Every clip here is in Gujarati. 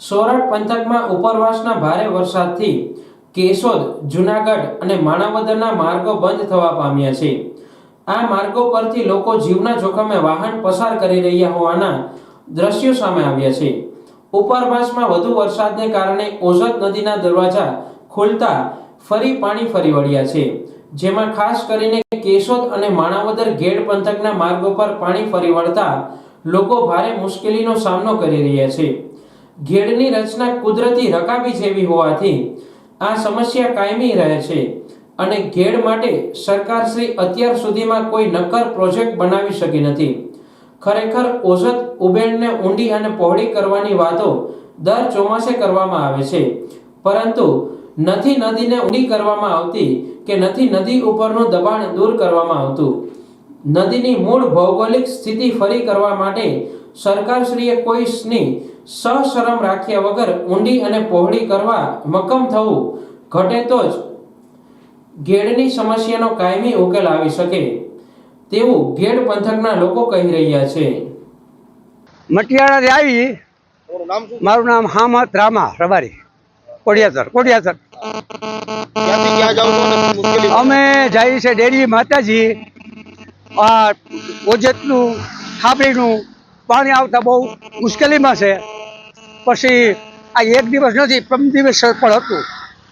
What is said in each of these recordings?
સોરઠ પંથકમાં ઉપરવાસના ભારે વરસાદથી કેશોદ, જૂનાગઢ અને માણાવદરના માર્ગો બંધ થવા પામ્યા છે। આ માર્ગો પરથી લોકો જીવના જોખમે વાહન પસાર કરી રહ્યા હોવાના દ્રશ્યો સામે આવ્યા છે। ઉપરવાસમાં વધુ વરસાદને કારણે ઓઝત નદીના દરવાજા ખુલતા ફરી પાણી ફરી વળ્યા છે, જેમાં ખાસ કરીને કેશોદ અને માણાવદર ગેડ પંથકના માર્ગો પર પાણી ફરી વળતા લોકો ભારે મુશ્કેલીનો સામનો કરી રહ્યા છે। ગેડની રચના કુદરતી રકાબી જેવી હોવાથી આ સમસ્યા કાયમી રહે છે અને ગેડ માટે સરકારશ્રી અત્યાર સુધીમાં કોઈ નક્કર પ્રોજેક્ટ બનાવી શકી નથી। ખરેખર ઓઝત ઉબેણને ઊંડી અને પહોળી કરવાની વાતો દર ચોમાસે કરવામાં આવે છે, પરંતુ નથી નદીને ઊંડી કરવામાં આવતી કે નથી નદી ઉપરનું દબાણ દૂર કરવામાં આવતું। નદીની મૂળ ભૌગોલિક સ્થિતિ ફરી કરવા માટે સરકારશ્રીએ કોઈની સહશરમ રાખ્યા વગર ઊંડી અને પહોળી કરવા મક્કમ થવું ઘટે તો જ ગેડની સમસ્યાનો કાયમી ઉકેલ આવી શકે તેવું ગેડ પંથકના લોકો કહી રહ્યા છે। મટિયાળાથી આવી, મારું નામ હામત રામા રબારી, કોડિયાસર। અમે જઈએ છીએ ડેરી માતાજી। આ ઓજતનું ખાબડીનું પાણી આવતા બહુ મુશ્કેલીમાં છે। પછી આ એક દિવસ નથી, 5 દિવસ પણ હતું,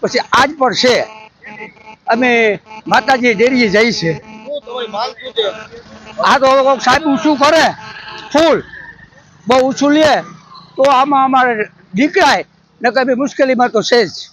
પછી આજ પણ છે। અમે માતાજી ડેરી જઈએ છીએ। આ તો કોઈક સાહેબ ઊંચું કરે, ફૂલ બહુ ઊંચું લે તો આમાં અમારે નીકળાય, નકર મુશ્કેલીમાં તો છે જ।